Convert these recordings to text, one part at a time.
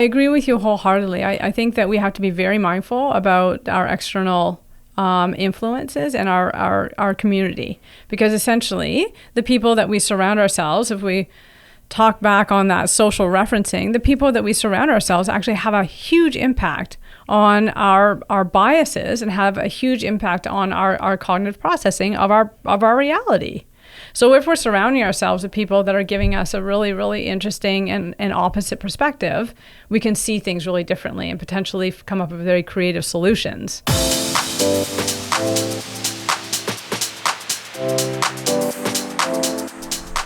I agree with you wholeheartedly. I think that we have to be very mindful about our external influences and our community, because essentially the people that we surround ourselves, if we talk back on that social referencing, the people that we surround ourselves actually have a huge impact on our biases and have a huge impact on our cognitive processing of our reality. So if we're surrounding ourselves with people that are giving us a really, really interesting and opposite perspective, we can see things really differently and potentially come up with very creative solutions.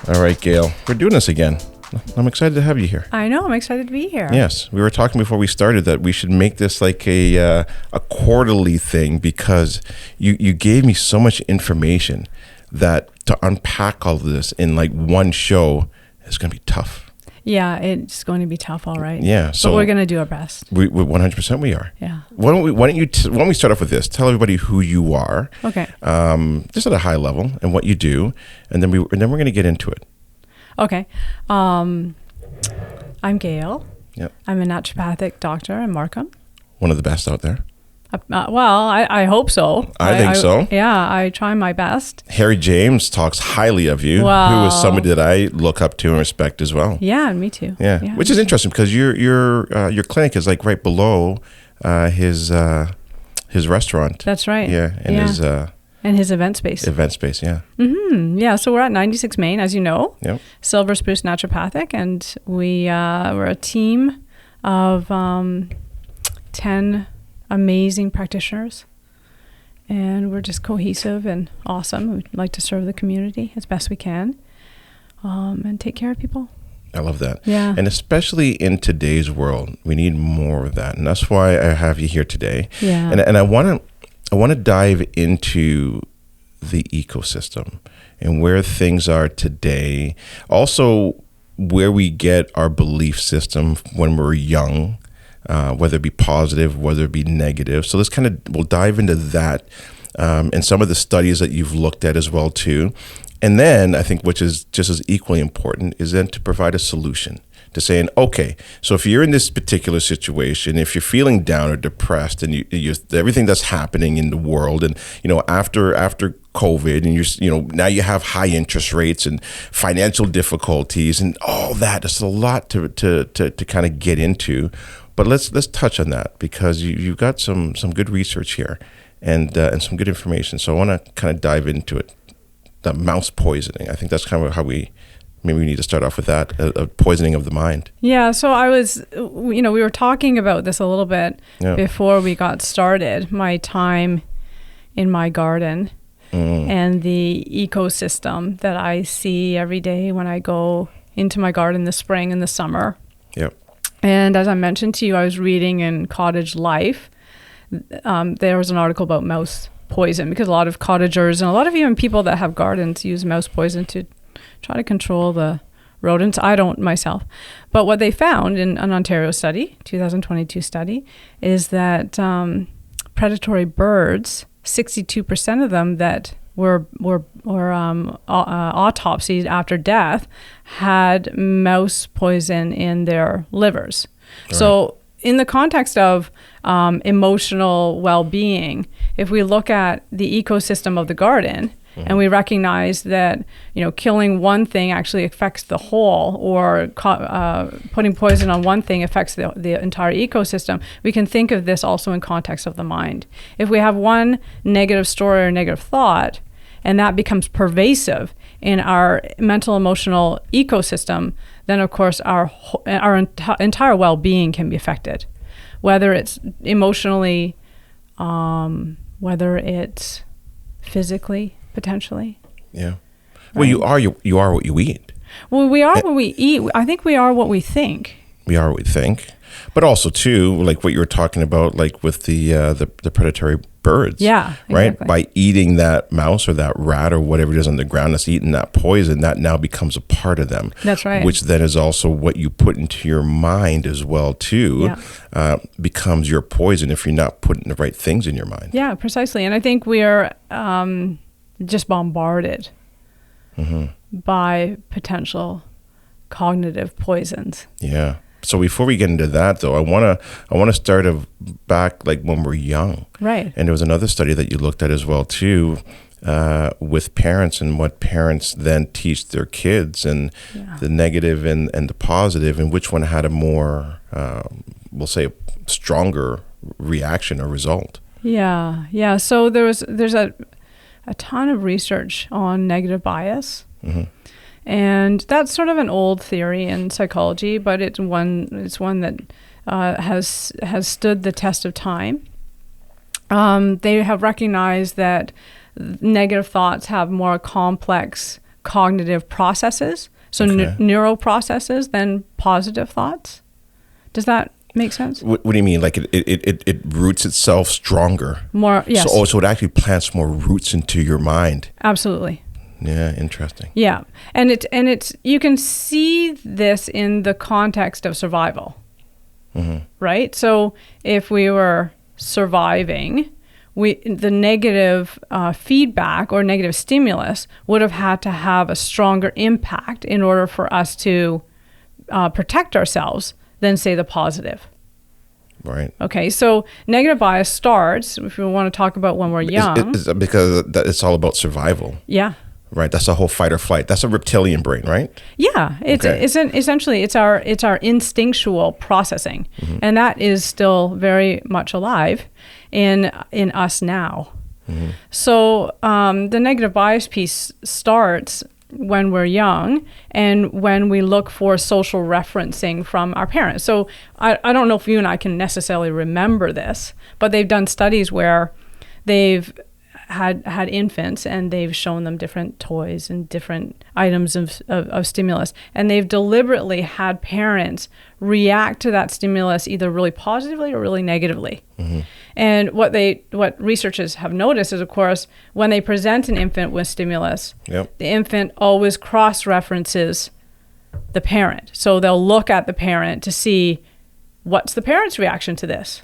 All right, Gail, we're doing this again. I'm excited to have you here. I know, I'm excited to be here. Yes, we were talking before we started that we should make this like a quarterly thing, because you gave me so much information that to unpack all of this in like one show is going to be tough. Yeah, it's going to be tough, all right. Yeah, so but we're going to do our best. We 100% we are. Yeah. Why don't we start off with this? Tell everybody who you are. Okay. Just at a high level and what you do, and then we're going to get into it. Okay. I'm Gail. Yep. I'm a naturopathic doctor in Markham. One of the best out there. Well, I hope so. I think so. Yeah, I try my best. Harry James talks highly of you, who is somebody that I look up to and respect as well. Yeah, and me too. Yeah. Which is interesting, because your clinic is like right below his restaurant. That's right. Yeah, and his event space. Yeah. Mm-hmm. Yeah, so we're at 96 Main, as you know. Yep. Silver Spruce Naturopathic, and we're a team of 10 amazing practitioners, and we're just cohesive and awesome. We'd like to serve the community as best we can, and take care of people. I love that. Yeah. And especially in today's world, we need more of that, and that's why I have you here today. Yeah. And I want to dive into the ecosystem and where things are today. Also, where we get our belief system when we're young. Whether it be positive, whether it be negative. So we'll dive into that and some of the studies that you've looked at as well too. And then I think, which is just as equally important, is then to provide a solution to saying, okay, so if you're in this particular situation, if you're feeling down or depressed, and you everything that's happening in the world, and after COVID, and now you have high interest rates and financial difficulties and all that. There's a lot to kind of get into. But let's touch on that, because you've got some good research here and some good information. So I want to kind of dive into it. The mouse poisoning. I think that's kind of how we need to start off with that, poisoning of the mind. Yeah. So we were talking about this a little bit before we got started. My time in my garden and the ecosystem that I see every day when I go into my garden in the spring and the summer. Yep. And as I mentioned to you, I was reading in Cottage Life, there was an article about mouse poison, because a lot of cottagers and a lot of even people that have gardens use mouse poison to try to control the rodents. I don't myself. But what they found in an Ontario study, 2022 study, is that predatory birds, 62% of them that were autopsied after death had mouse poison in their livers. Right. So in the context of emotional well-being, if we look at the ecosystem of the garden, and we recognize that killing one thing actually affects the whole, or putting poison on one thing affects the entire ecosystem, we can think of this also in context of the mind. If we have one negative story or negative thought, and that becomes pervasive in our mental emotional ecosystem, then of course our entire well-being can be affected, whether it's emotionally, whether it's physically, potentially. Yeah. Well, right? you are what you eat. Well, we are what we eat. I think we are what we think. We are what we think, but also too, like what you were talking about, like with the predatory birds. Yeah. Right. Exactly. By eating that mouse or that rat or whatever it is on the ground that's eating that poison, that now becomes a part of them. That's right. Which then is also what you put into your mind as well too. Yeah. Becomes your poison if you're not putting the right things in your mind. Yeah, precisely. And I think we are just bombarded by potential cognitive poisons. Yeah. So before we get into that, though, I want to start back like when we're young. Right. And there was another study that you looked at as well too, with parents and what parents then teach their kids, and the negative and the positive, and which one had a more, we'll say, stronger reaction or result. Yeah. So there's a ton of research on negative bias. Mm-hmm. And that's sort of an old theory in psychology, but it's one that has stood the test of time. They have recognized that negative thoughts have more complex cognitive processes, so neural processes, than positive thoughts. Does that make sense? What do you mean? Like it roots itself stronger? More, yes. So it actually plants more roots into your mind. Absolutely. Yeah, interesting. Yeah, and it's you can see this in the context of survival, right? So if we were surviving, the negative feedback or negative stimulus would have had to have a stronger impact in order for us to protect ourselves than, say, the positive. Right. Okay, so negative bias starts, if we want to talk about when we're young. Is because it's all about survival. Yeah. Right. That's a whole fight or flight. That's a reptilian brain, right? Yeah. Essentially it's our instinctual processing, and that is still very much alive in us now. So the negative bias piece starts when we're young and when we look for social referencing from our parents. So I don't know if you and I can necessarily remember this, but they've done studies where they've had infants and they've shown them different toys and different items of stimulus, and they've deliberately had parents react to that stimulus either really positively or really negatively. And what researchers have noticed is, of course, when they present an infant with stimulus, the infant always cross-references the parent. So they'll look at the parent to see what's the parent's reaction to this.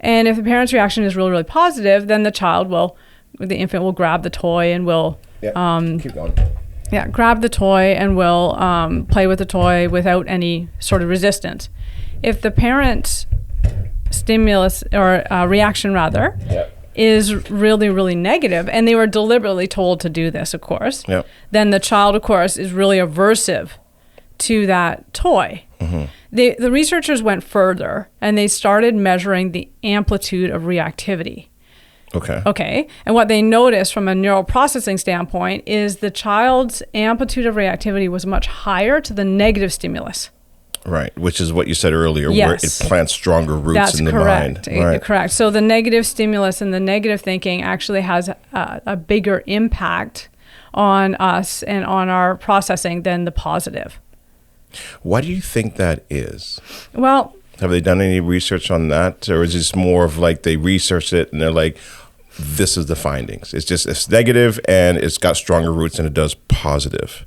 And if the parent's reaction is really, really positive, then the infant will grab the toy and will keep going. grab the toy and will play with the toy without any sort of resistance. If the parent's stimulus or reaction rather is really, really negative, and they were deliberately told to do this, of course, then the child, of course, is really aversive to that toy. The researchers went further and they started measuring the amplitude of reactivity. Okay. And what they noticed from a neural processing standpoint is the child's amplitude of reactivity was much higher to the negative stimulus. Right, which is what you said earlier, where it plants stronger roots in the mind. That's correct. So the negative stimulus and the negative thinking actually has a bigger impact on us and on our processing than the positive. Why do you think that is? Well, have they done any research on that? Or is this more of like they researched it and they're like, this is the findings? It's negative and it's got stronger roots than it does positive.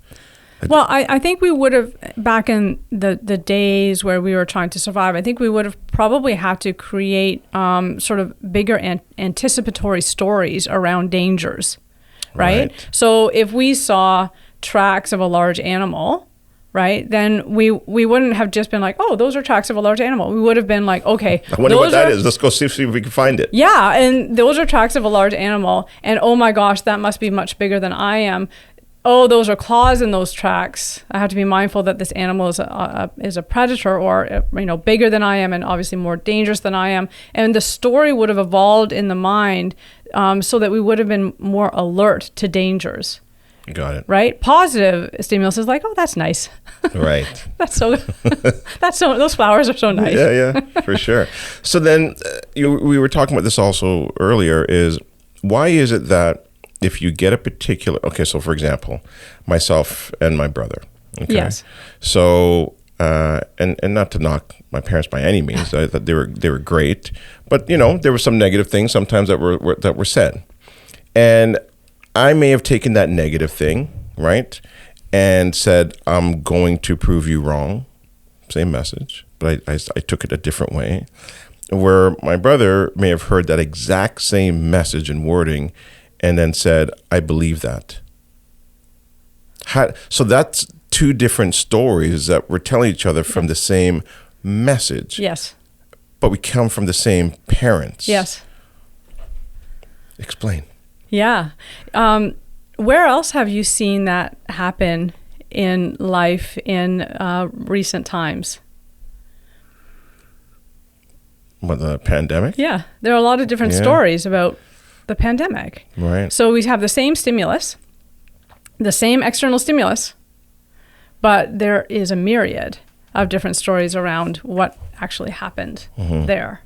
Well, I think we would have, back in the days where we were trying to survive, I think we would have probably had to create sort of bigger anticipatory stories around dangers, right? So if we saw tracks of a large animal, right, then we wouldn't have just been like, oh, those are tracks of a large animal. We would have been like, okay. I wonder what that is. Let's go see if we can find it. Yeah, and those are tracks of a large animal. And oh my gosh, that must be much bigger than I am. Oh, those are claws in those tracks. I have to be mindful that this animal is a predator, or bigger than I am, and obviously more dangerous than I am. And the story would have evolved in the mind so that we would have been more alert to dangers. Got it. Right? Positive stimulus is like, oh, that's nice. Right. Those flowers are so nice. Yeah, for sure. So then we were talking about this also earlier, is why is it that if you get a particular, so for example, myself and my brother, yes. So, and not to knock my parents by any means, I thought they were great, but there were some negative things sometimes that were said, and I may have taken that negative thing, right, and said, I'm going to prove you wrong, same message, but I took it a different way, where my brother may have heard that exact same message and wording and then said, I believe that. So that's, two different stories that we're telling each other from the same message. Yes. But we come from the same parents. Yes. Explain. Yeah. Where else have you seen that happen in life in recent times? What, the pandemic? Yeah. There are a lot of different stories about the pandemic. Right. So we have the same stimulus, the same external stimulus, but there is a myriad of different stories around what actually happened there.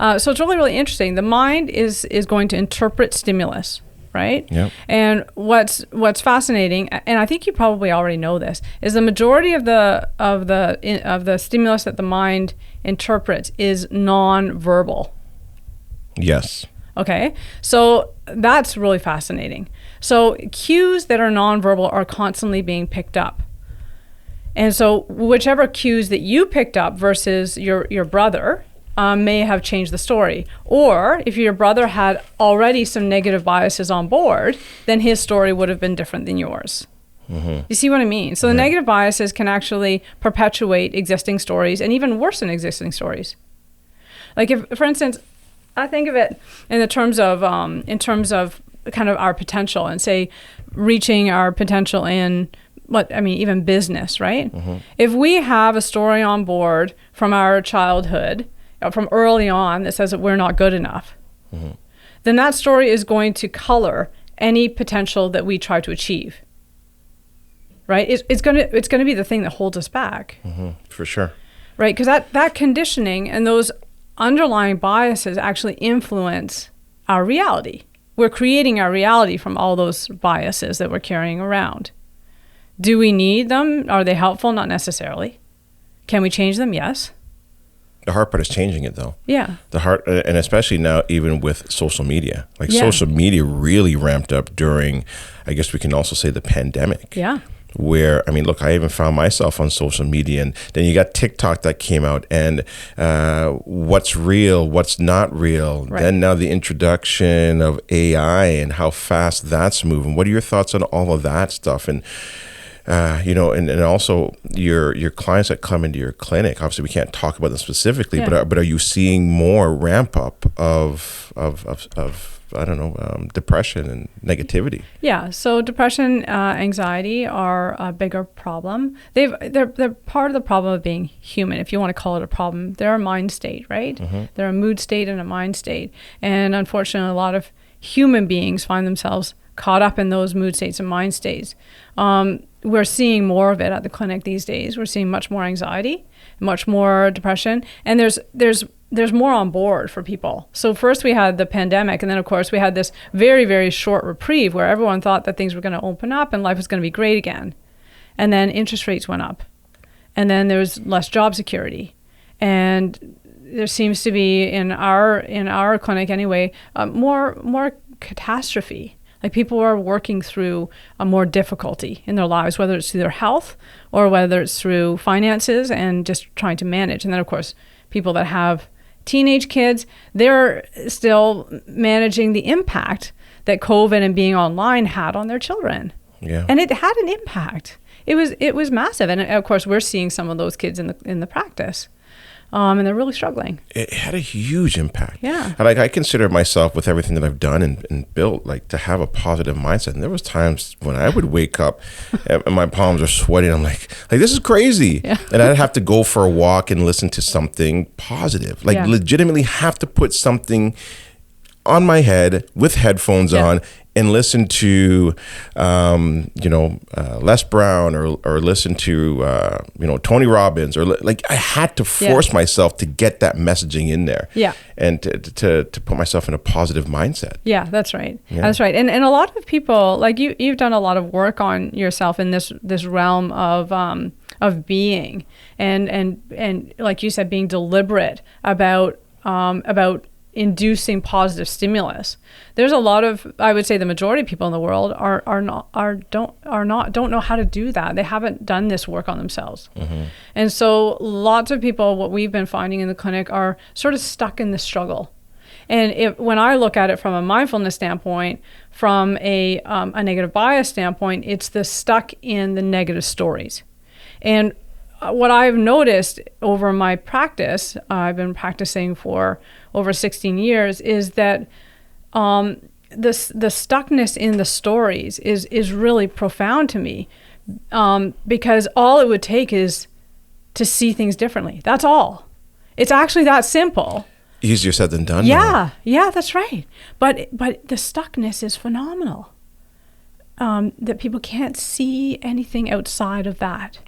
So it's really, really interesting. The mind is going to interpret stimulus, right? Yep. And what's fascinating, and I think you probably already know this, is the majority of the stimulus that the mind interprets is non-verbal. Yes. Okay, so that's really fascinating. So cues that are nonverbal are constantly being picked up. And so whichever cues that you picked up versus your brother may have changed the story. Or if your brother had already some negative biases on board, then his story would have been different than yours. You see what I mean? So the negative biases can actually perpetuate existing stories and even worsen existing stories. Like if, for instance, I think of it in the terms of kind of our potential and say reaching our potential in even business, right? If we have a story on board from our childhood, from early on that says that we're not good enough, then that story is going to color any potential that we try to achieve. Right? It's going to be the thing that holds us back. For sure. Right? Because that conditioning and those underlying biases actually influence our reality. We're creating our reality from all those biases that we're carrying around. Do we need them? Are they helpful? Not necessarily. Can we change them? Yes. The hard part is changing it, though. Yeah. The hard, and especially now, even with social media. Social media really ramped up during, I guess we can also say, the pandemic. Yeah. Where, look, I even found myself on social media, and then you got TikTok that came out, and what's real, what's not real. Right. Then now the introduction of AI and how fast that's moving. What are your thoughts on all of that stuff? And and also your clients that come into your clinic. Obviously, we can't talk about them specifically, but are you seeing more ramp up of depression and negativity? Yeah. So depression, anxiety are a bigger problem. They're part of the problem of being human, if you want to call it a problem. They're a mind state, right? They're a mood state and a mind state. And unfortunately, a lot of human beings find themselves caught up in those mood states and mind states. We're seeing more of it at the clinic these days. We're seeing much more anxiety, much more depression, and there's more on board for people. So first we had the pandemic, and then of course we had this very, very short reprieve where everyone thought that things were going to open up and life was going to be great again. And then interest rates went up, and then there was less job security, and there seems to be in our clinic anyway more catastrophe. Like people are working through a more difficulty in their lives, whether it's through their health or whether it's through finances and just trying to manage. And then, of course, people that have teenage kids, they're still managing the impact that COVID and being online had on their children. Yeah. And it had an impact. It was massive. And of course, we're seeing some of those kids in the practice. And they're really struggling. It had a huge impact. Yeah. And I consider myself, with everything that I've done and built, to have a positive mindset. And there was times when I would wake up and my palms are sweating. I'm like this is crazy. Yeah. And I'd have to go for a walk and listen to something positive. Legitimately have to put something on my head with headphones on and listen to, Les Brown or listen to, Tony Robbins I had to force myself to get that messaging in there. Yeah. And to put myself in a positive mindset. Yeah, that's right. Yeah. That's right. And a lot of people, you've done a lot of work on yourself in this realm of being and like you said, being deliberate about inducing positive stimulus. There's a lot of, I would say the majority of people in the world don't know how to do that. They haven't done this work on themselves. And so lots of people, what we've been finding in the clinic, are sort of stuck in the struggle. And when I look at it from a mindfulness standpoint, from a negative bias standpoint, it's the stuck in the negative stories. And what I've noticed over my practice, I've been practicing for over 16 years, is that the stuckness in the stories is really profound to me, because all it would take is to see things differently. That's all. It's actually that simple. Easier said than done. Yeah, yeah, that's right. But the stuckness is phenomenal. That people can't see anything outside of that.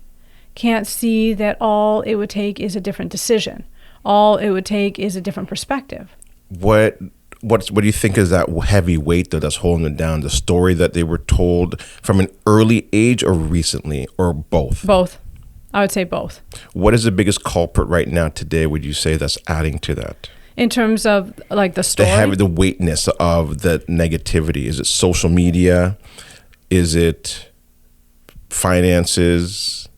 Can't see that all it would take is a different decision. All it would take is a different perspective. What do you think is that heavy weight that's holding it down? The story that they were told from an early age, or recently, or both? Both. I would say both. What is the biggest culprit right now today, would you say, that's adding to that? In terms of like the story? The weightness of the negativity. Is it social media? Is it finances?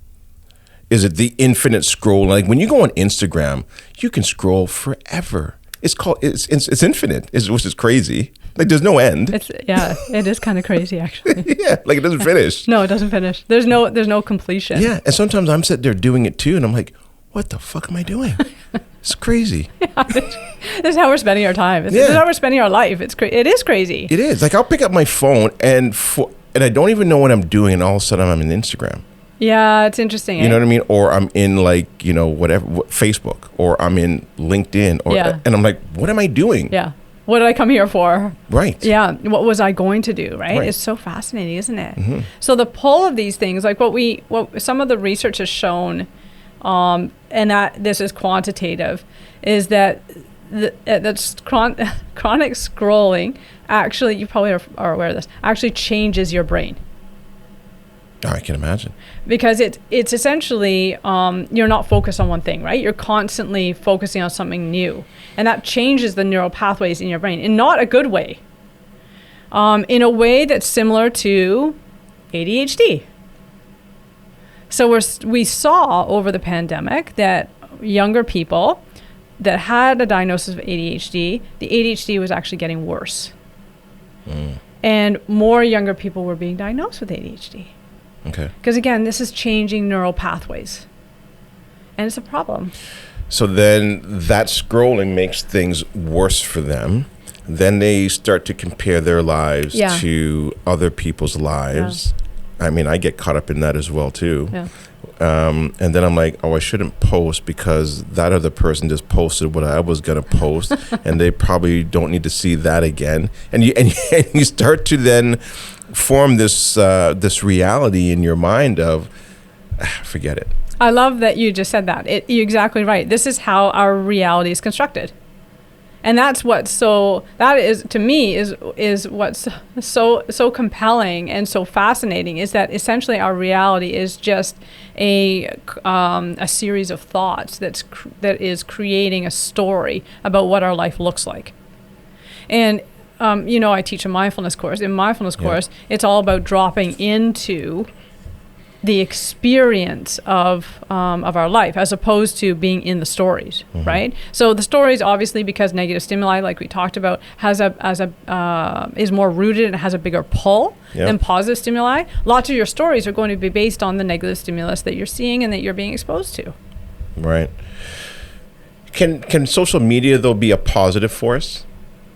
Is it the infinite scroll? Like when you go on Instagram, you can scroll forever. It's infinite, which is crazy. Like there's no end. It is kind of crazy actually. Yeah, like it doesn't finish. No, it doesn't finish. There's no completion. Yeah, and sometimes I'm sitting there doing it too, and I'm like, what the fuck am I doing? It's crazy. Yeah, this is how we're spending our time. This is how we're spending our life. It is crazy. It is. Like I'll pick up my phone and I don't even know what I'm doing, and all of a sudden I'm in Instagram. Yeah, it's interesting. You know what I mean? Or I'm in whatever, Facebook, or I'm in LinkedIn, and I'm like, what am I doing? Yeah. What did I come here for? Right. Yeah. What was I going to do? Right. It's so fascinating, isn't it? Mm-hmm. So the pull of these things, like what some of the research has shown, and that this is quantitative, is that that's chronic scrolling actually, you probably are aware of this, actually changes your brain. I can imagine. Because it's essentially, you're not focused on one thing, right? You're constantly focusing on something new. And that changes the neural pathways in your brain in not a good way. In a way that's similar to ADHD. So we saw over the pandemic that younger people that had a diagnosis of ADHD, the ADHD was actually getting worse. And more younger people were being diagnosed with ADHD. Okay. Because again, this is changing neural pathways. And it's a problem. So then that scrolling makes things worse for them. Then they start to compare their lives to other people's lives. Yeah. I mean, I get caught up in that as well too. Yeah. And then I'm like, I shouldn't post because that other person just posted what I was going to post and they probably don't need to see that again. And you start to then form this reality in your mind of forget it. I love that you just said that. You're exactly right. This is how our reality is constructed. And that's that is to me is what's so compelling and so fascinating, is that essentially our reality is just a series of thoughts that is creating a story about what our life looks like. And I teach a mindfulness course. In mindfulness course, it's all about dropping into the experience of our life, as opposed to being in the stories, right? So the stories, obviously, because negative stimuli, like we talked about, is more rooted and has a bigger pull than positive stimuli. Lots of your stories are going to be based on the negative stimulus that you're seeing and that you're being exposed to. Right. Can social media though be a positive force?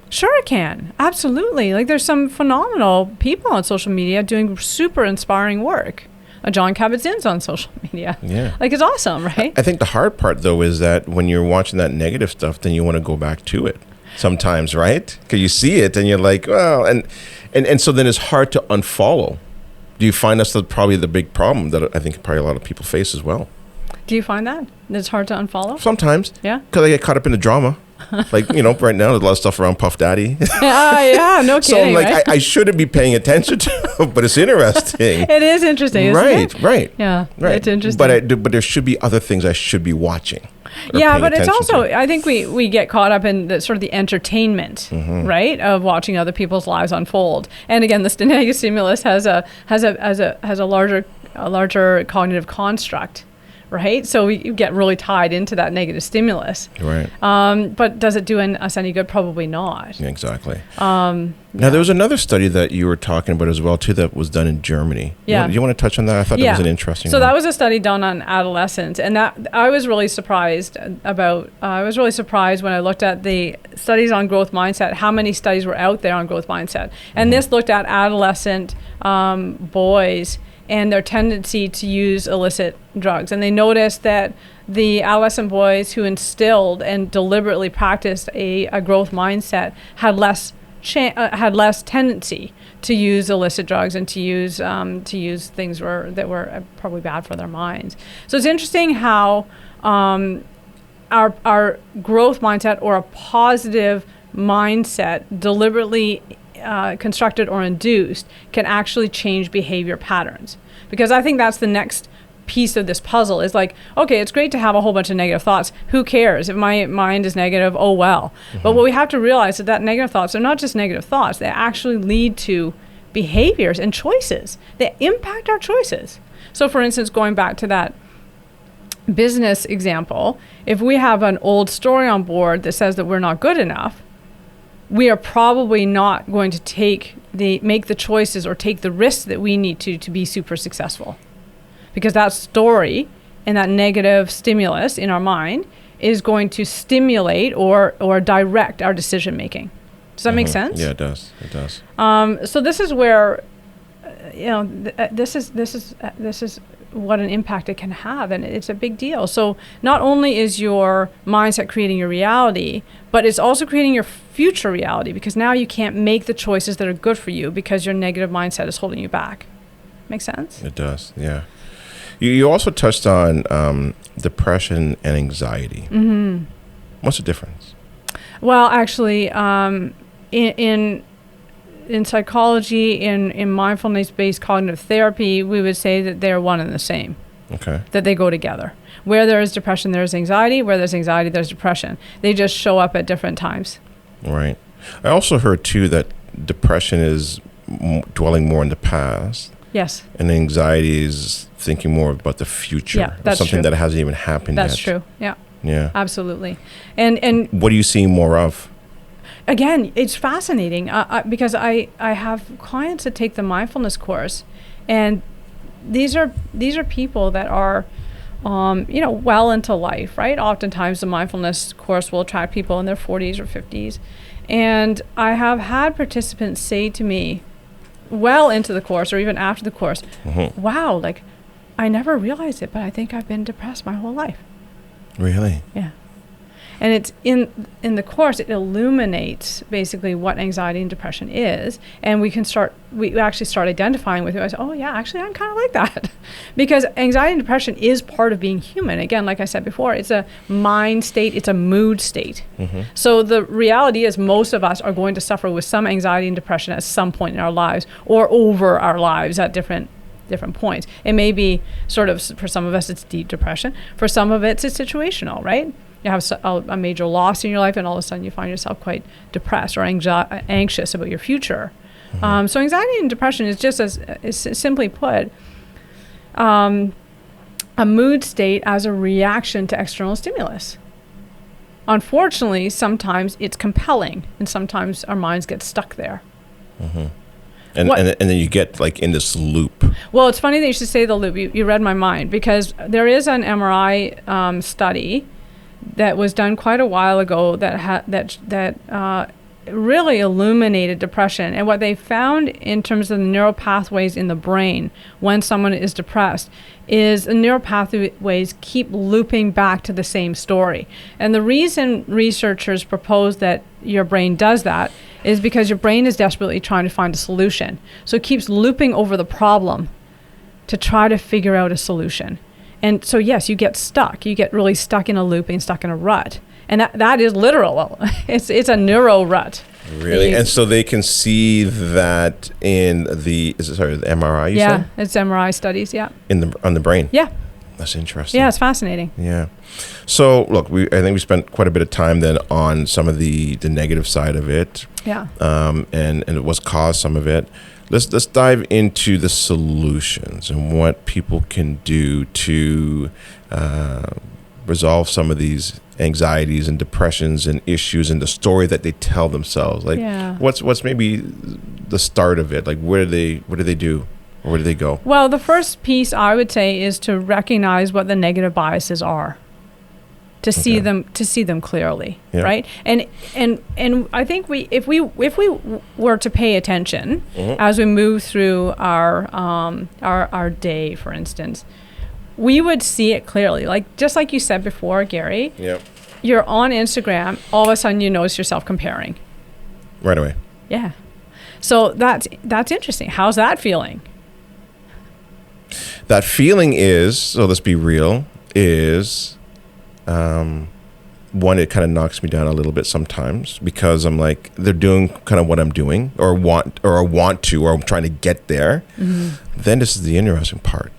Sure it can. Absolutely. Like there's some phenomenal people on social media doing super inspiring work. John Kabat-Zinn's on social media. Yeah. Like it's awesome, right? I think the hard part though is that when you're watching that negative stuff, then you want to go back to it sometimes, right? Because you see it and you're like, well, and so then it's hard to unfollow. Do you find that's probably the big problem that I think probably a lot of people face as well? Do you find that it's hard to unfollow? Sometimes. Yeah. Because I get caught up in the drama. Like, right now there's a lot of stuff around Puff Daddy. Yeah, no kidding. So I'm like, right? I shouldn't be paying attention to it, but it's interesting. It is interesting, isn't it? Right. Yeah, right. It's interesting. But there should be other things I should be watching. Yeah, but it's also, I think we get caught up in the sort of the entertainment, right, of watching other people's lives unfold. And again, the negative stimulus has a larger cognitive construct, right? So you get really tied into that negative stimulus. Right. But does it do us any good? Probably not. Yeah, exactly. Now, there was another study that you were talking about as well, too, that was done in Germany. Yeah. You want to touch on that? I thought that was an interesting So one. that was a study done on adolescents, and that I was really surprised about. I was really surprised when I looked at the studies on growth mindset, how many studies were out there on growth mindset. And this looked at adolescent boys and their tendency to use illicit drugs. And they noticed that the adolescent boys who instilled and deliberately practiced a growth mindset had less tendency to use illicit drugs and to use things that were probably bad for their minds. So it's interesting how our growth mindset, or a positive mindset, deliberately constructed or induced, can actually change behavior patterns. Because I think that's the next piece of this puzzle, is like, okay, it's great to have a whole bunch of negative thoughts. Who cares? If my mind is negative, oh well. But what we have to realize is that negative thoughts are not just negative thoughts. They actually lead to behaviors and choices. They impact our choices. So for instance, going back to that business example, if we have an old story on board that says that we're not good enough, we are probably not going to make the choices or take the risks that we need to be super successful. Because that story and that negative stimulus in our mind is going to stimulate or direct our decision making. Does that make sense? Yeah, it does. It does. So this is where, this is what an impact it can have, and it's a big deal. So not only is your mindset creating your reality, but it's also creating your future reality, because now you can't make the choices that are good for you because your negative mindset is holding you back. Make sense? It does. Yeah. You also touched on depression and anxiety. Mm-hmm. What's the difference? Well, actually, in psychology, in mindfulness-based cognitive therapy, we would say that they're one and the same. Okay. That they go together. Where there is depression, there is anxiety. Where there's anxiety, there's depression. They just show up at different times. Right. I also heard, too, that depression is dwelling more in the past. Yes. And anxiety is thinking more about the future. Yeah, that's something true. that hasn't even happened yet. That's true. Yeah. Yeah. Absolutely. And what are you seeing more of? Again, it's fascinating because I have clients that take the mindfulness course, and these are people that are well into life, right? Oftentimes the mindfulness course will attract people in their 40s or 50s. And I have had participants say to me, well into the course or even after the course, wow, like I never realized it, but I think I've been depressed my whole life. Really? Yeah. And it's in the course, it illuminates basically what anxiety and depression is. And we actually start identifying with it. I say, oh yeah, actually I'm kind of like that. Because anxiety and depression is part of being human. Again, like I said before, it's a mind state, it's a mood state. Mm-hmm. So the reality is most of us are going to suffer with some anxiety and depression at some point in our lives, or over our lives at different points. It may be sort of, for some of us it's deep depression. For some of it's situational, right? You have a major loss in your life, and all of a sudden you find yourself quite depressed or anxious about your future. Mm-hmm. So anxiety and depression is just is simply put, a mood state as a reaction to external stimulus. Unfortunately, sometimes it's compelling, and sometimes our minds get stuck there. Mm-hmm. And then you get like in this loop. Well, it's funny that you should say the loop. You read my mind, because there is an MRI study that was done quite a while ago that really illuminated depression. And what they found in terms of the neural pathways in the brain when someone is depressed is the neural pathways keep looping back to the same story. And the reason researchers propose that your brain does that is because your brain is desperately trying to find a solution. So it keeps looping over the problem to try to figure out a solution. And so, yes, you get stuck. You get really stuck in a loop and stuck in a rut. And that is literal. It's a neuro rut. Really? And so they can see that in the MRI, you said? Yeah, it's MRI studies, yeah. On the brain? Yeah. That's interesting. Yeah, it's fascinating. Yeah. So, look, I think we spent quite a bit of time then on some of the negative side of it. Yeah. And it was caused some of it. Let's dive into the solutions and what people can do to resolve some of these anxieties and depressions and issues and the story that they tell themselves. Like, what's maybe the start of it? Like, what do they do, or where do they go? Well, the first piece I would say is to recognize what the negative biases are. To see them clearly, right? And I think if we were to pay attention as we move through our day, for instance, we would see it clearly. Like, just like you said before, Gary. Yep. You're on Instagram. All of a sudden, you notice yourself comparing. Right away. Yeah. So that's interesting. How's that feeling? That feeling is, so let's be real, is. One, it kind of knocks me down a little bit sometimes because I'm like, they're doing kind of what I'm doing or I'm trying to get there. Then this is the interesting part.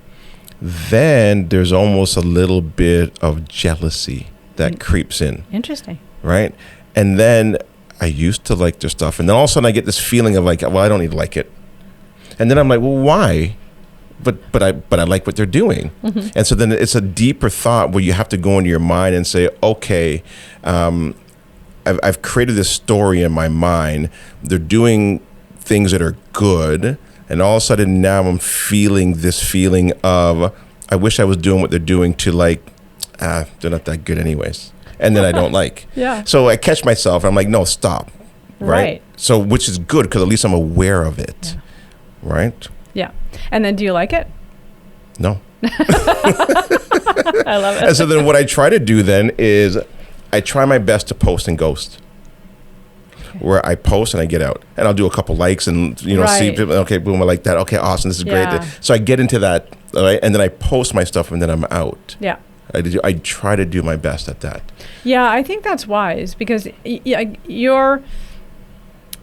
Then there's almost a little bit of jealousy that creeps in. Interesting. Right? And then I used to like their stuff. And then all of a sudden I get this feeling of like, well, I don't need to like it. And then I'm like, well, why? But I like what they're doing. And so then it's a deeper thought where you have to go into your mind and say, okay, I've created this story in my mind. They're doing things that are good. And all of a sudden now I'm feeling this feeling of, I wish I was doing what they're doing to like, they're not that good anyways. And then I don't like. Yeah. So I catch myself and I'm like, no, stop. Right. So, which is good because at least I'm aware of it. Yeah. Right. Yeah. And then do you like it? No. I love it. And so then what I try to do then is I try my best to post and ghost. Where I post and I get out. And I'll do a couple likes and, see, okay, boom, I like that. Okay, awesome, this is great. So I get into that, right? And then I post my stuff and then I'm out. Yeah. I try to do my best at that. Yeah, I think that's wise because you're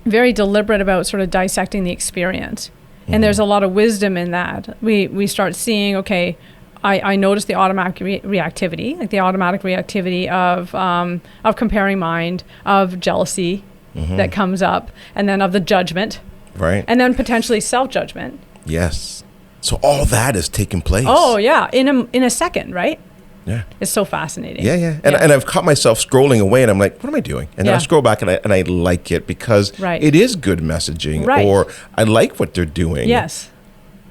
very deliberate about sort of dissecting the experience. And there's a lot of wisdom in that. We start seeing, okay, I notice the automatic reactivity, like the automatic reactivity of comparing mind, of jealousy that comes up, and then of the judgment. Right. And then potentially self-judgment. Yes. So all that is taking place. Oh, yeah, in a second, right? Yeah. It's so fascinating. Yeah. And I've caught myself scrolling away and I'm like, what am I doing? And then I scroll back and I like it because it is good messaging or I like what they're doing. Yes.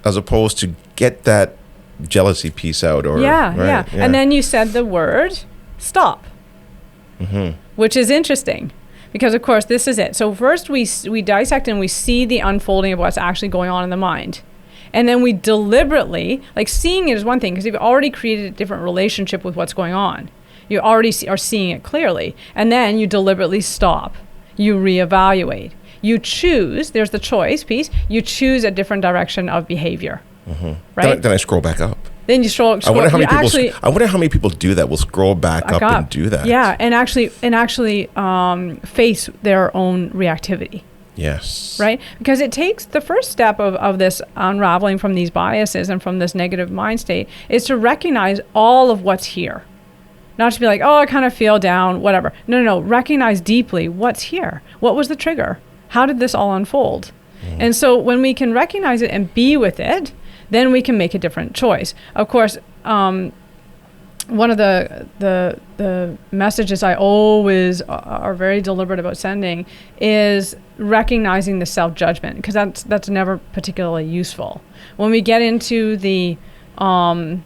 As opposed to get that jealousy piece out or Yeah. And then you said the word stop. Which is interesting because of course this is it. So first we dissect and we see the unfolding of what's actually going on in the mind. And then we deliberately, like seeing it is one thing because you've already created a different relationship with what's going on. You already are seeing it clearly. And then you deliberately stop. You reevaluate. You choose, there's the choice piece, you choose a different direction of behavior. Right? Then I scroll back up. Then you scroll. I wonder how many people do that. Will scroll back up and do that. Yeah, and actually face their own reactivity. Yes. Right? Because it takes the first step of this unraveling from these biases and from this negative mind state is to recognize all of what's here. Not to be like, oh, I kind of feel down, whatever. No. Recognize deeply what's here. What was the trigger? How did this all unfold? And so when we can recognize it and be with it, then we can make a different choice. Of course, one of the messages I always are very deliberate about sending is recognizing the self-judgment because that's never particularly useful. When we get into the kind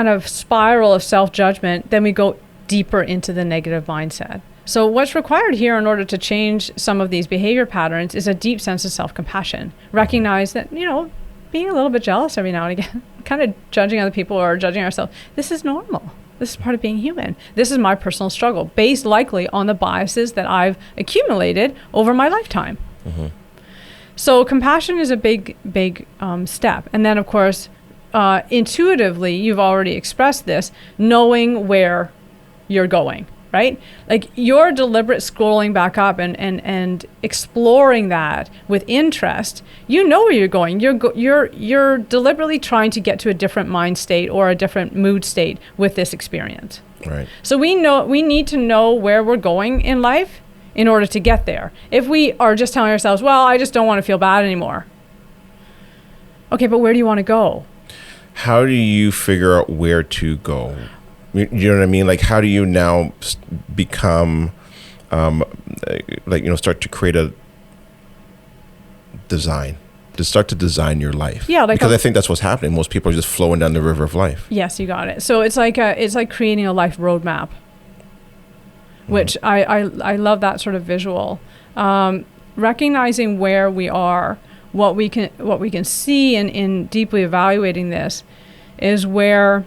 of spiral of self-judgment, then we go deeper into the negative mindset. So what's required here in order to change some of these behavior patterns is a deep sense of self-compassion. Recognize that, being a little bit jealous every now and again, kind of judging other people or judging ourselves, this is normal. This is part of being human. This is my personal struggle, based likely on the biases that I've accumulated over my lifetime. So compassion is a big step. And then, of course, intuitively, you've already expressed this, knowing where you're going. Right? Like you're deliberate scrolling back up and exploring that with interest. You know where you're going. You're deliberately trying to get to a different mind state or a different mood state with this experience. Right. So we need to know where we're going in life in order to get there. If we are just telling ourselves, well, I just don't want to feel bad anymore. Okay, but where do you want to go? How do you figure out where to go? You know what I mean? Like, how do you now become, start to create a design? To start to design your life. Yeah, like because I think that's what's happening. Most people are just flowing down the river of life. Yes, you got it. So it's like creating a life roadmap, which I love that sort of visual. Recognizing where we are, what we can see in deeply evaluating this is where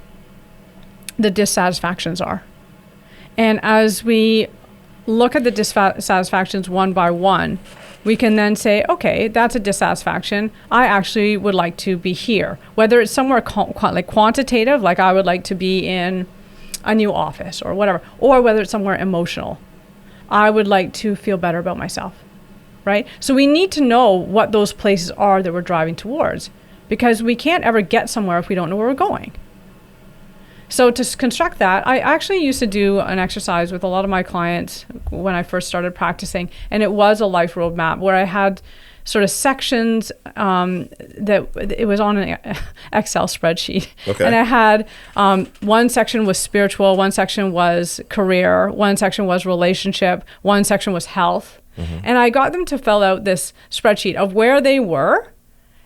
the dissatisfactions are. And as we look at the dissatisfactions one by one, we can then say, okay, that's a dissatisfaction. I actually would like to be here. Whether it's somewhere like quantitative, like I would like to be in a new office or whatever, or whether it's somewhere emotional. I would like to feel better about myself, right? So we need to know what those places are that we're driving towards, because we can't ever get somewhere if we don't know where we're going. So to construct that, I actually used to do an exercise with a lot of my clients when I first started practicing, and it was a life roadmap where I had sort of sections that it was on an Excel spreadsheet. Okay. And I had one section was spiritual, one section was career, one section was relationship, one section was health. Mm-hmm. And I got them to fill out this spreadsheet of where they were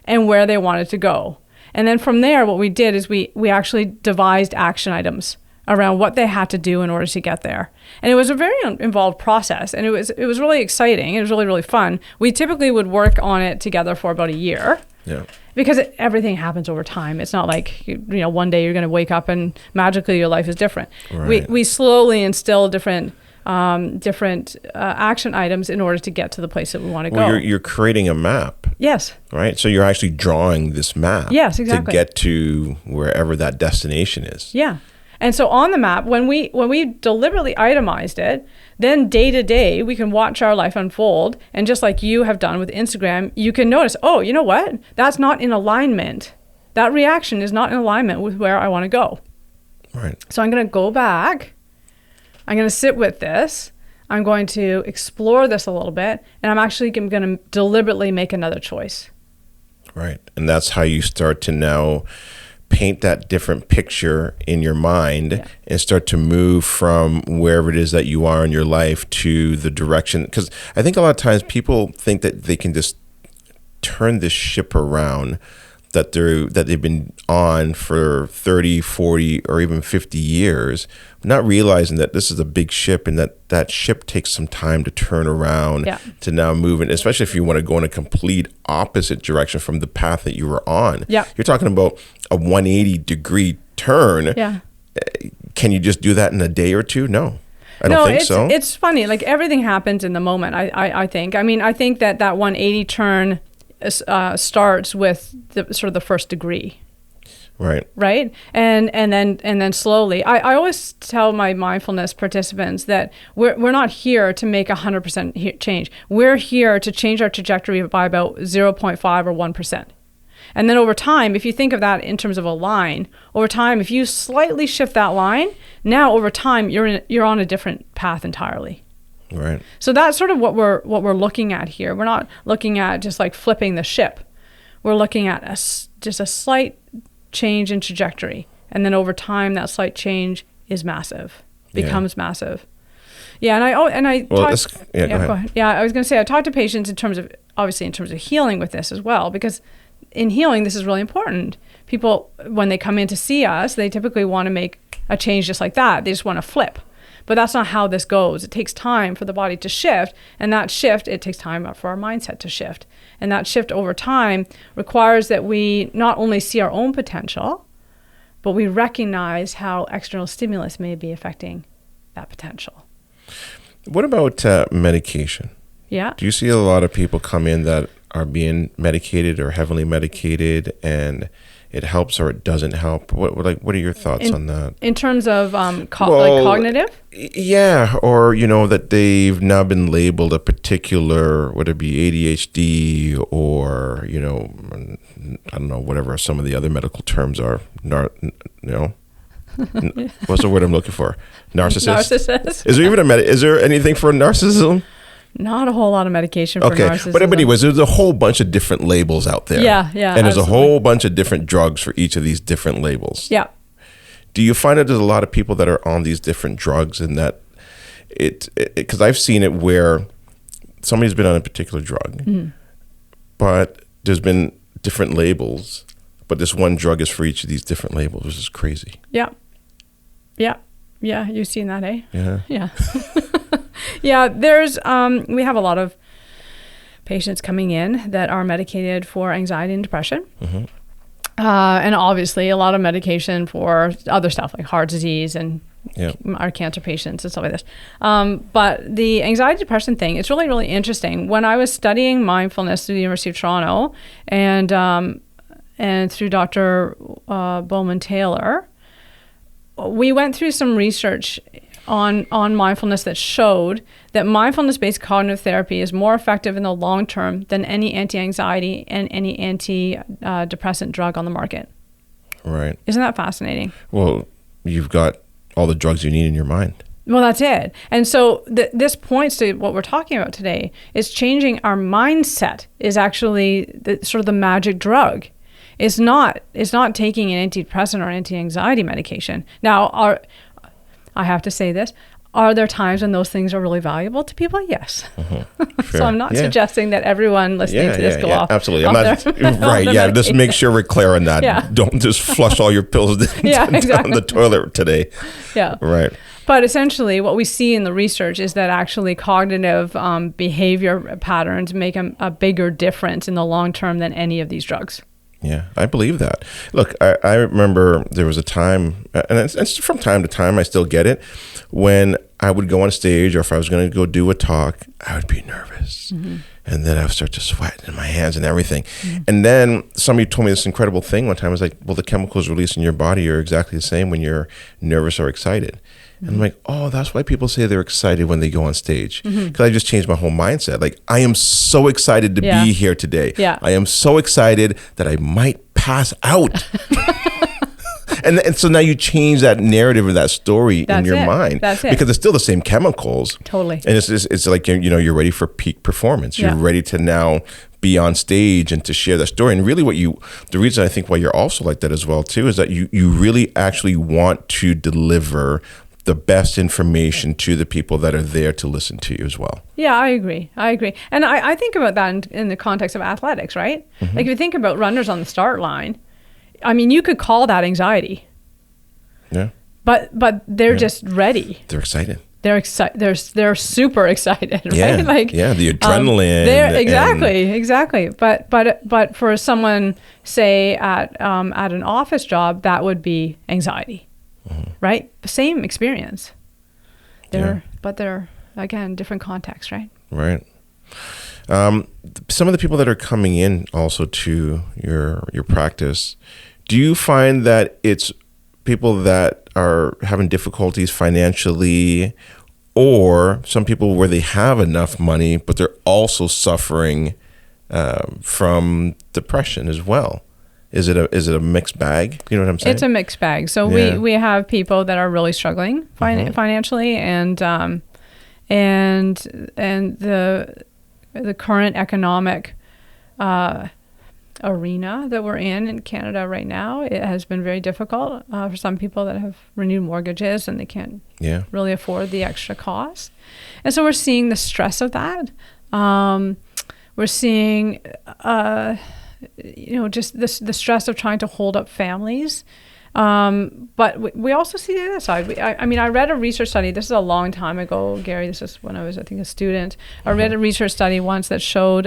and where they wanted to go. And then from there, what we did is we actually devised action items around what they had to do in order to get there. And it was a very involved process, and it was really exciting. It was really, really fun. We typically would work on it together for about a year. Yeah. Because everything happens over time. It's not like, one day you're going to wake up and magically your life is different. Right. We slowly instill different action items in order to get to the place that we want to go. You're creating a map. Yes. Right? So you're actually drawing this map. Yes, exactly. To get to wherever that destination is. Yeah. And so on the map, when we deliberately itemized it, then day to day, we can watch our life unfold. And just like you have done with Instagram, you can notice, oh, you know what? That's not in alignment. That reaction is not in alignment with where I want to go. Right. So I'm going to go back. I'm going to sit with this. I'm going to explore this a little bit. And I'm actually going to deliberately make another choice. Right. And that's how you start to now paint that different picture in your mind and start to move from wherever it is that you are in your life to the direction. Because I think a lot of times people think that they can just turn this ship around that they've been on for 30, 40, or even 50 years, not realizing that this is a big ship and that ship takes some time to turn around to now move it, especially if you want to go in a complete opposite direction from the path that you were on. Yeah. You're talking about a 180-degree turn. Yeah. Can you just do that in a day or two? No. I don't think so. It's funny. Like everything happens in the moment, I think. I mean, I think that 180 turn starts with the first degree. Right. And then slowly. I always tell my mindfulness participants that we're not here to make 100% change. We're here to change our trajectory by about 0.5 or 1%. And then over time, if you think of that in terms of a line, over time, if you slightly shift that line, now over time you're on a different path entirely. Right. So that's sort of what we're looking at here. We're not looking at just like flipping the ship. We're looking at just a slight change in trajectory, and then over time, that slight change is massive, becomes massive. Yeah, go ahead. Yeah, I was going to say I talk to patients in terms of healing with this as well, because in healing, this is really important. People, when they come in to see us, they typically want to make a change just like that. They just want to flip. But that's not how this goes. It takes time for the body to shift, and that shift, it takes time for our mindset to shift. And that shift over time requires that we not only see our own potential, but we recognize how external stimulus may be affecting that potential. What about medication? Yeah. Do you see a lot of people come in that are being medicated or heavily medicated, and it helps or it doesn't help? What are your thoughts on that? In terms of cognitive? Yeah, or that they've now been labeled a particular, whether it be ADHD or I don't know, whatever some of the other medical terms are. What's the word I'm looking for? Narcissist. Is there even is there anything for narcissism? Not a whole lot of medication for narcissism. But anyways, there's a whole bunch of different labels out there. Yeah. And there's a whole bunch of different drugs for each of these different labels. Yeah. Do you find that there's a lot of people that are on these different drugs, and that because I've seen it where somebody's been on a particular drug, but there's been different labels, but this one drug is for each of these different labels, which is crazy. Yeah. You've seen that, eh? Yeah. Yeah. There's we have a lot of patients coming in that are medicated for anxiety and depression. And obviously a lot of medication for other stuff like heart disease and our cancer patients and stuff like this. But the anxiety depression thing, it's really, really interesting. When I was studying mindfulness through the University of Toronto and through Dr. Bowman Taylor, we went through some research on mindfulness that showed that mindfulness-based cognitive therapy is more effective in the long term than any anti-anxiety and any antidepressant drug on the market. Right. Isn't that fascinating? Well, you've got all the drugs you need in your mind. Well, that's it. And so this points to what we're talking about today, is changing our mindset is actually sort of the magic drug. It's not taking an antidepressant or anti-anxiety medication. Now, I have to say this, are there times when those things are really valuable to people? Yes. Sure. So I'm not suggesting that everyone listening to this go off. Absolutely. I'm not right. Yeah. Just make sure we're clear on that. Yeah. Don't just flush all your pills down the toilet today. Yeah. Right. But essentially what we see in the research is that actually cognitive behavior patterns make a bigger difference in the long term than any of these drugs. Yeah, I believe that. Look, I remember there was a time, and it's from time to time, I still get it, when I would go on stage, or if I was going to go do a talk, I would be nervous. And then I would start to sweat in my hands and everything. And then somebody told me this incredible thing one time. I was like, well, the chemicals released in your body are exactly the same when you're nervous or excited. And I'm like, oh, that's why people say they're excited when they go on stage. Because I just changed my whole mindset. Like, I am so excited to be here today. Yeah. I am so excited that I might pass out. and so now you change that narrative or that story in your mind. That's it. Because it's still the same chemicals. Totally. And it's like, you're ready for peak performance. You're ready to now be on stage and to share that story. And really the reason I think why you're also like that as well too, is that you really actually want to deliver the best information to the people that are there to listen to you as well. Yeah, I agree. And I think about that in the context of athletics, right? Like if you think about runners on the start line, I mean, you could call that anxiety. Yeah. But they're just ready. They're excited. They're excited. They're super excited, right? Yeah. Like the adrenaline. Exactly. But for someone, say at an office job, that would be anxiety. Right? Same experience. But they're again different contexts, right? Right. Some of the people that are coming in also to your practice, do you find that it's people that are having difficulties financially, or some people where they have enough money but they're also suffering from depression as well? Is it a mixed bag? You know what I'm saying? It's a mixed bag. So we have people that are really struggling financially, and the current economic arena that we're in Canada right now, it has been very difficult for some people that have renewed mortgages and they can't really afford the extra cost. And so we're seeing the stress of that. We're seeing just the stress of trying to hold up families. But we also see the other side. I read a research study. This is a long time ago, Gary. This is when I was, I think, a student. I read a research study once that showed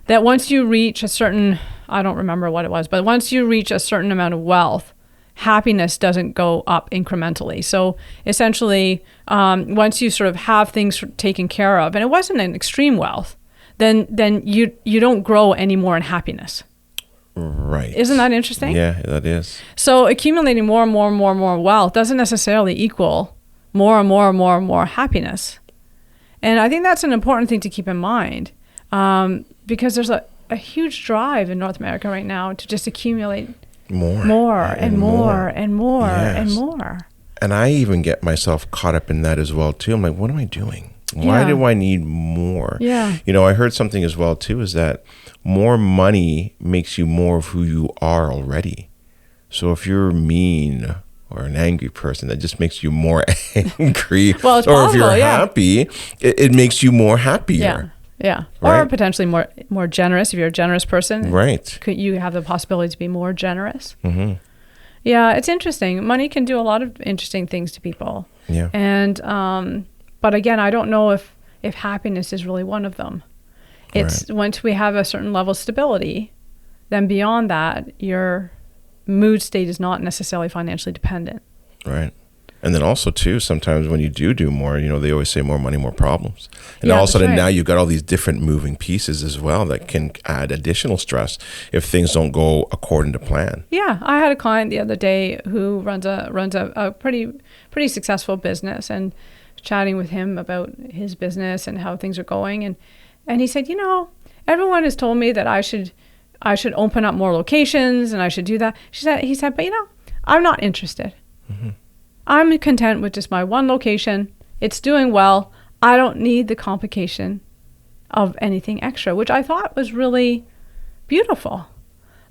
that once you reach a certain, I don't remember what it was, but once you reach a certain amount of wealth, happiness doesn't go up incrementally. So essentially, once you sort of have things taken care of, and it wasn't an extreme wealth, then you don't grow anymore in happiness. Right. Isn't that interesting? Yeah, that is. So accumulating more and more and more and more wealth doesn't necessarily equal more and more and more and more happiness. And I think that's an important thing to keep in mind, because there's a huge drive in North America right now to just accumulate more and more. And I even get myself caught up in that as well too. I'm like, what am I doing? Why Yeah. do I need more? Yeah. You know, I heard something as well too, is that more money makes you more of who you are already. So if you're mean or an angry person, that just makes you more angry. Well, it's or if you're possible, yeah. happy, it makes you more happier. Yeah. Yeah. Right. Or potentially more generous. If you're a generous person, Right. could you have the possibility to be more generous? Mm-hmm. Yeah, it's interesting. Money can do a lot of interesting things to people. Yeah. And but again, I don't know if happiness is really one of them. It's once we have a certain level of stability, then beyond that, your mood state is not necessarily financially dependent. Right. And then also too, sometimes when you do more, you know, they always say more money, more problems. And Yeah, all of a sudden that's right. now you've got all these different moving pieces as well that can add additional stress if things don't go according to plan. Yeah, I had a client the other day who runs a pretty successful business, and chatting with him about his business and how things are going, and he said, you know, everyone has told me that I should open up more locations and I should do that. He said, but you know, I'm not interested. Mm-hmm. I'm content with just my one location. It's doing well. I don't need the complication of anything extra, which I thought was really beautiful.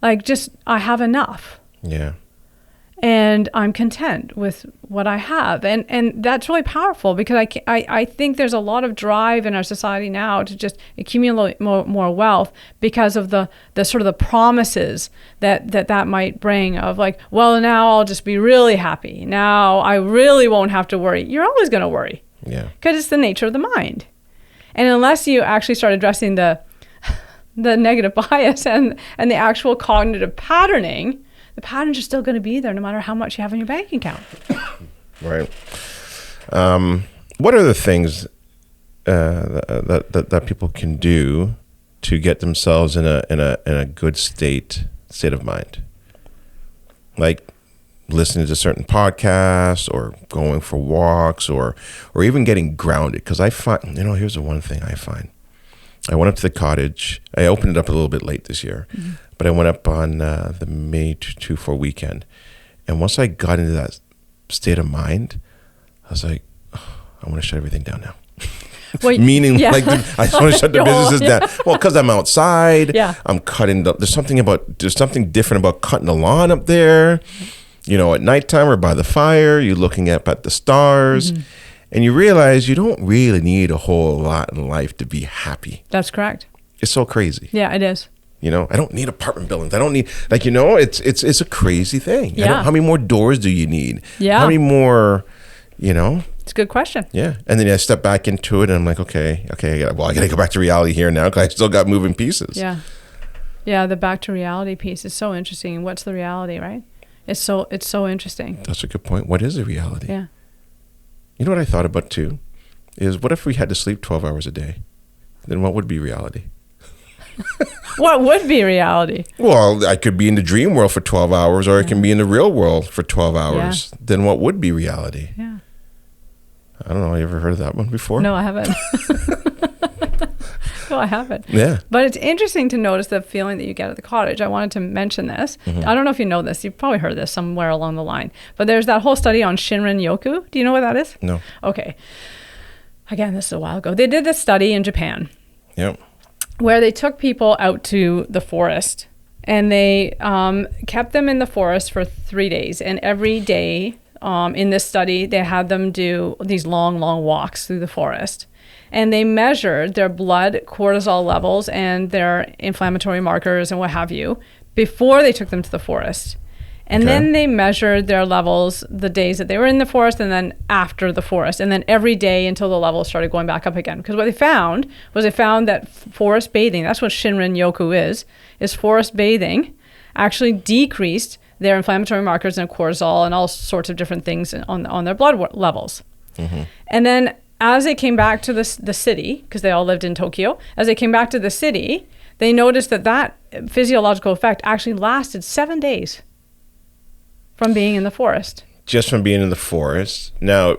Like, just, I have enough. Yeah. And I'm content with what I have. And that's really powerful, because I think there's a lot of drive in our society now to just accumulate more wealth because of the sort of the promises that might bring of like, well, now I'll just be really happy. Now I really won't have to worry. You're always going to worry. Yeah. Because it's the nature of the mind. And unless you actually start addressing the negative bias and the actual cognitive patterning, the patterns are still going to be there no matter how much you have in your bank account. Right. What are the things that people can do to get themselves in a good state of mind? Like listening to certain podcasts, or going for walks, or even getting grounded. Because I find, you know, here's the one thing I find. I went up to the cottage. I opened it up a little bit late this year, mm-hmm. but I went up on the May 2-4 weekend. And once I got into that state of mind, I was like, oh, I want to shut everything down now. Well, meaning, yeah. Like, I just want to shut the businesses down. Well, because I'm outside. Yeah. I'm cutting. There's something different about cutting the lawn up there. You know, at nighttime or by the fire, you're looking at the stars. Mm-hmm. And you realize you don't really need a whole lot in life to be happy. That's correct. It's so crazy. Yeah, it is. You know, I don't need apartment buildings. I don't need, like, you know, it's a crazy thing. Yeah. How many more doors do you need? Yeah. How many more, you know? It's a good question. Yeah. And then I step back into it and I'm like, okay, I got to go back to reality here now, because I still got moving pieces. Yeah. Yeah, the back to reality piece is so interesting. What's the reality, right? It's so interesting. That's a good point. What is the reality? Yeah. You know what I thought about too? Is what if we had to sleep 12 hours a day? Then what would be reality? What would be reality? Well, I could be in the dream world for 12 hours, or I can be in the real world for 12 hours. Yeah. Then what would be reality? Yeah. I don't know. You ever heard of that one before? No, I haven't. No, I haven't. Yeah. But it's interesting to notice the feeling that you get at the cottage. I wanted to mention this. Mm-hmm. I don't know if you know this. You've probably heard this somewhere along the line. But there's that whole study on Shinrin-yoku. Do you know what that is? No. Okay. Again, this is a while ago. They did this study in Japan. Yep. Where they took people out to the forest, and they kept them in the forest for 3 days. And every day in this study, they had them do these long walks through the forest. And they measured their blood cortisol levels and their inflammatory markers and what have you before they took them to the forest. And then they measured their levels the days that they were in the forest, and then after the forest, and then every day until the levels started going back up again. Because what they found that forest bathing, that's what Shinrin-yoku is forest bathing, actually decreased their inflammatory markers and cortisol and all sorts of different things on their blood levels. Mm-hmm. And then as they came back to the city, because they all lived in Tokyo, as they came back to the city, they noticed that physiological effect actually lasted 7 days from being in the forest. Just from being in the forest. Now,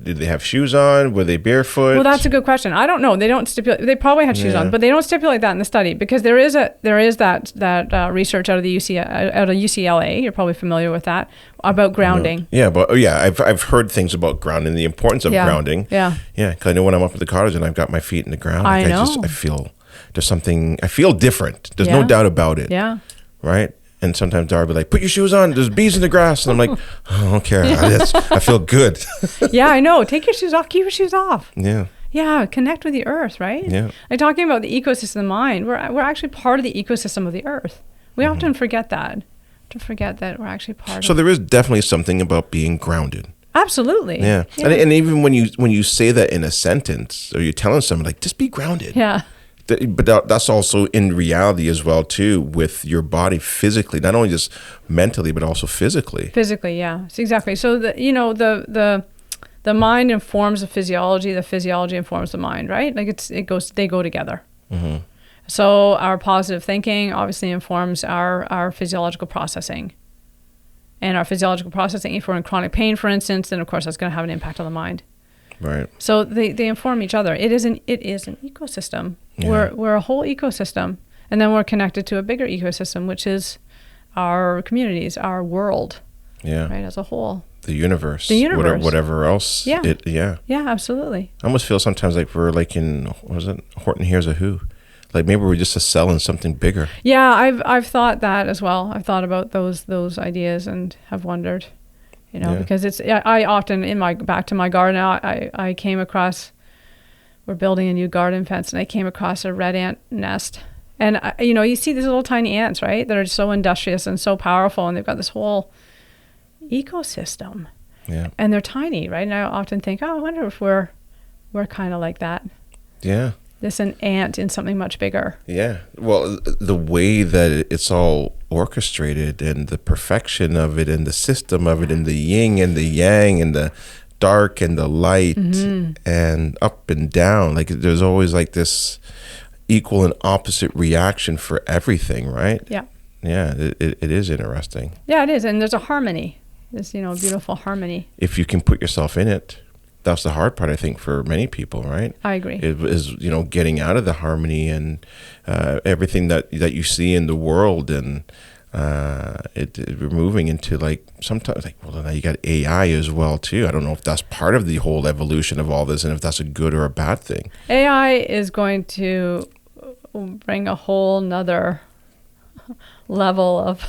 Did they have shoes on? Were they barefoot? Well, that's a good question. I don't know. They don't stipulate. They probably had shoes on, but they don't stipulate that in the study because there is that research out of the UCLA. You're probably familiar with that about grounding. Yeah, but I've heard things about grounding, the importance of grounding. Yeah. Because I know when I'm up at the cottage and I've got my feet in the ground, I know. I feel there's something. I feel different. There's no doubt about it. Yeah. Right. And sometimes Darby like, put your shoes on. There's bees in the grass, and I'm like, oh, I don't care. I feel good. Yeah, I know. Take your shoes off. Keep your shoes off. Yeah. Yeah, connect with the earth, right? Yeah. Like talking about the ecosystem of the mind, we're actually part of the ecosystem of the earth. We often forget that. To forget that we're actually part of it. So there is definitely something about being grounded. Absolutely. Yeah. And even when you say that in a sentence, or you're telling someone like, just be grounded. Yeah. But that's also in reality as well too, with your body physically, not only just mentally but also physically. Physically, yeah, exactly. So the mind informs the physiology informs the mind, right? Like they go together. Mm-hmm. So our positive thinking obviously informs our physiological processing, and our physiological processing. If we're in chronic pain, for instance, then of course that's going to have an impact on the mind. Right. So they inform each other. It is an ecosystem. Yeah. We're a whole ecosystem, and then we're connected to a bigger ecosystem, which is our communities, our world. Yeah. Right, as a whole. The universe. Whatever else. Yeah. Yeah, absolutely. I almost feel sometimes like we're like in, what was it? Horton Hears a Who. Like maybe we're just a cell in something bigger. Yeah, I've thought that as well. I've thought about those ideas and have wondered, because I often back to my garden now, I came across, we're building a new garden fence, and I came across a red ant nest. And, you see these little tiny ants, right? That are so industrious and so powerful, and they've got this whole ecosystem. Yeah. And they're tiny, right? And I often think, I wonder if we're kind of like that. Yeah. This an ant in something much bigger. Yeah. Well, the way that it's all orchestrated and the perfection of it and the system of it and the yin and the yang and the dark and the light and up and down, like there's always like this equal and opposite reaction for everything, right? Yeah. Yeah, it is interesting. Yeah, it is. And there's a harmony. There's, beautiful harmony. If you can put yourself in it. That's the hard part, I think, for many people, right? I agree. It is, getting out of the harmony and everything that you see in the world, and we're moving into like sometimes like, well, now you got AI as well too. I don't know if that's part of the whole evolution of all this, and if that's a good or a bad thing. AI is going to bring a whole nother level of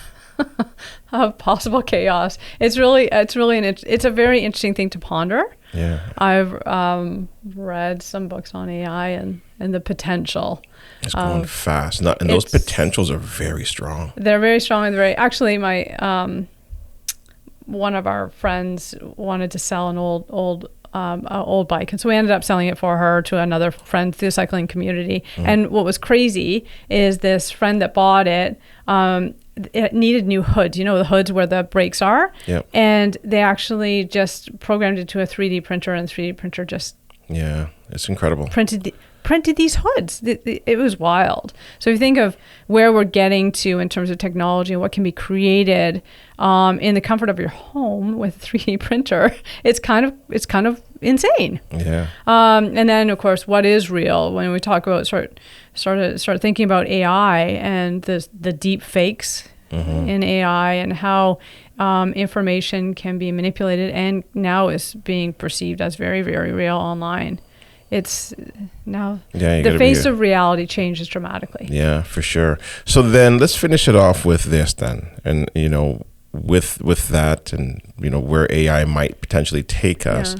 possible chaos. It's a very interesting thing to ponder. Yeah. I've read some books on AI and the potential. It's going fast. And those potentials are very strong. They're very strong. And actually, my one of our friends wanted to sell an old bike, and so we ended up selling it for her to another friend through the cycling community. And what was crazy is this friend that bought it, it needed new hoods, the hoods where the brakes are. Yep. And they actually just programmed it to a 3D printer, and the 3D printer just it's incredible. Printed these hoods. It was wild. So if you think of where we're getting to in terms of technology and what can be created in the comfort of your home with a 3D printer, it's kind of insane. Yeah. And then of course, what is real when we talk about start thinking about AI and the deep fakes in AI and how information can be manipulated and now is being perceived as very, very real online. It's now the face of reality changes dramatically. Yeah, for sure. So then let's finish it off with this then. And, with that and, where AI might potentially take us,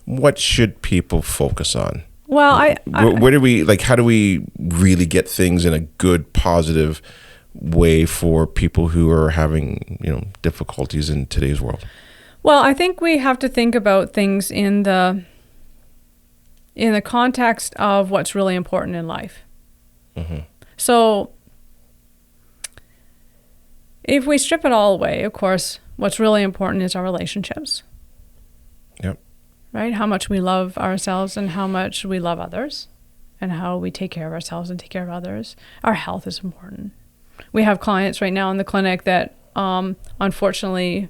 what should people focus on? Well, where do we, how do we really get things in a good, positive way for people who are having, difficulties in today's world? Well, I think we have to think about things in the context of what's really important in life. So if we strip it all away, of course, what's really important is our relationships. Yep. Right? How much we love ourselves and how much we love others and how we take care of ourselves and take care of others. Our health is important. We have clients right now in the clinic that unfortunately,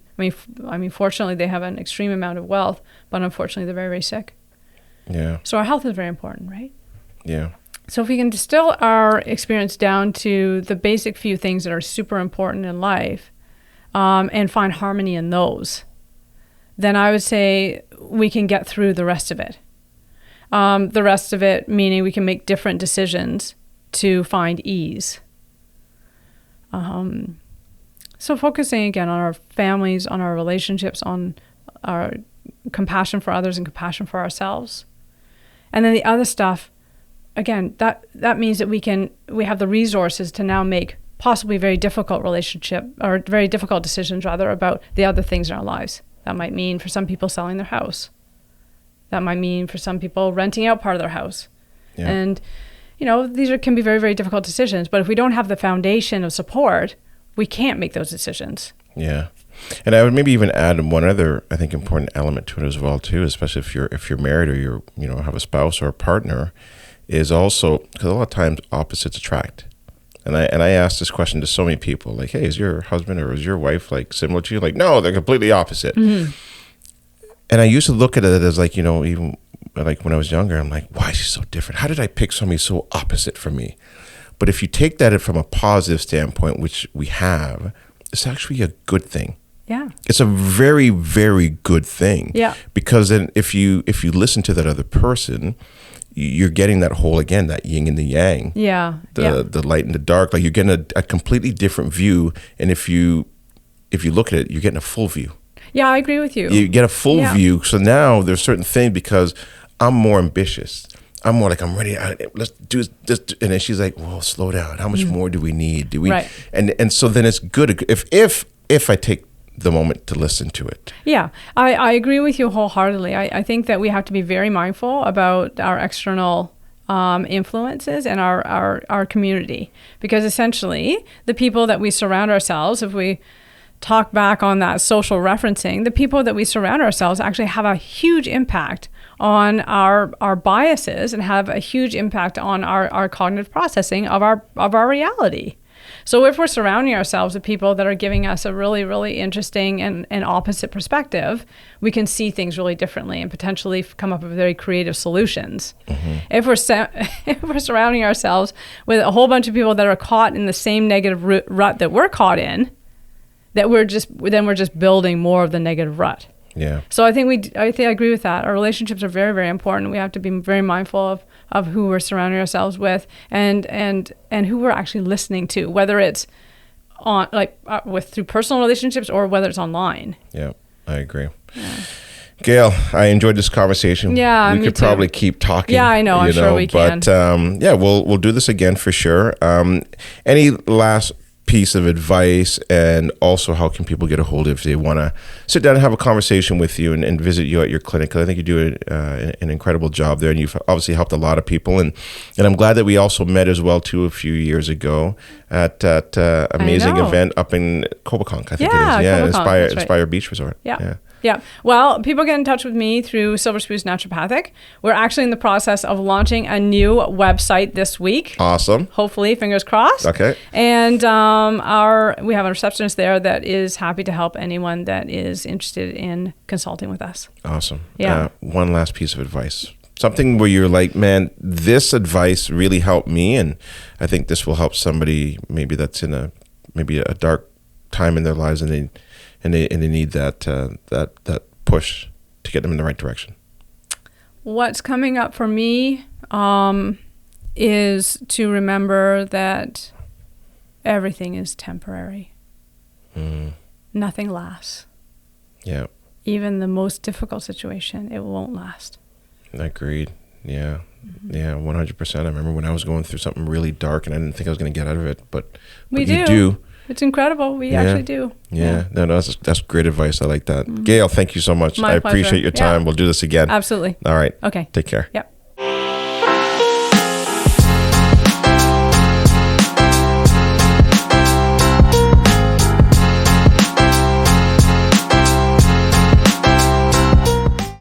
fortunately they have an extreme amount of wealth, but unfortunately they're very, very sick. Yeah. So our health is very important, right? Yeah. So if we can distill our experience down to the basic few things that are super important in life, and find harmony in those, then I would say we can get through the rest of it. The rest of it meaning we can make different decisions to find ease. So focusing again on our families, on our relationships, on our compassion for others and compassion for ourselves. And then the other stuff, again, that means that we have the resources to now make possibly very difficult very difficult decisions rather about the other things in our lives. That might mean for some people selling their house. That might mean for some people renting out part of their house. Yeah. And, these can be very, very difficult decisions. But if we don't have the foundation of support, we can't make those decisions. Yeah. And I would maybe even add one other, I think, important element to it as well, too, especially if you're married or have a spouse or a partner, is also, because a lot of times opposites attract. And I asked this question to so many people, like, hey, is your husband or is your wife like similar to you? Like, no, they're completely opposite. Mm-hmm. And I used to look at it as like, even like when I was younger, I'm like, why is she so different? How did I pick somebody so opposite from me? But if you take that from a positive standpoint, which we have, it's actually a good thing. Yeah. It's a very, very good thing. Yeah. Because then if you listen to that other person, you're getting that whole, again, that yin and the yang. Yeah. The light and the dark. Like you're getting a completely different view. And if you look at it, you're getting a full view. Yeah, I agree with you. You get a full view. So now there's certain things, because I'm more ambitious. I'm more like, I'm ready. Let's do this. And then she's like, well, slow down. How much more do we need? Right. And so then it's good if I take the moment to listen to it. Yeah, I agree with you wholeheartedly. I think that we have to be very mindful about our external influences and our community, because essentially the people that we surround ourselves, if we talk back on that social referencing, the people that we surround ourselves actually have a huge impact on our biases and have a huge impact on our cognitive processing of our reality. So if we're surrounding ourselves with people that are giving us a really, really interesting and opposite perspective, we can see things really differently and potentially come up with very creative solutions. Mm-hmm. If we're surrounding ourselves with a whole bunch of people that are caught in the same negative rut that we're caught in, we're just building more of the negative rut. Yeah. So I think I agree with that. Our relationships are very, very important. We have to be very mindful of who we're surrounding ourselves with and who we're actually listening to, whether it's on through personal relationships or whether it's online. Yeah, I agree. Yeah. Gail, I enjoyed this conversation. Yeah, we could probably keep talking. Yeah, I know. I'm sure we can. But we'll do this again for sure. Any last piece of advice, and also how can people get a hold of if they want to sit down and have a conversation with you and visit you at your clinic? Because I think you do an incredible job there, and you've obviously helped a lot of people. And I'm glad that we also met as well too a few years ago at that amazing event up in Copaconk, I think it is. Yeah, Inspire Beach Resort. Yeah. Well, people get in touch with me through Silver Spruce Naturopathic. We're actually in the process of launching a new website this week. Awesome. Hopefully, fingers crossed. Okay. And we have a receptionist there that is happy to help anyone that is interested in consulting with us. Awesome. Yeah. One last piece of advice. Something where you're like, man, this advice really helped me, and I think this will help somebody maybe that's in a dark time in their lives, and they need that push to get them in the right direction. What's coming up for me is to remember that everything is temporary. Nothing lasts. Yeah. Even the most difficult situation, it won't last. Agreed. Yeah. Mm-hmm. Yeah, 100%. I remember when I was going through something really dark and I didn't think I was going to get out of it, but you do. It's incredible. We actually do. Yeah. No, that's great advice. I like that. Mm-hmm. Gail, thank you so much. I appreciate your time. Yeah. We'll do this again. Absolutely. All right. Okay. Take care. Yep.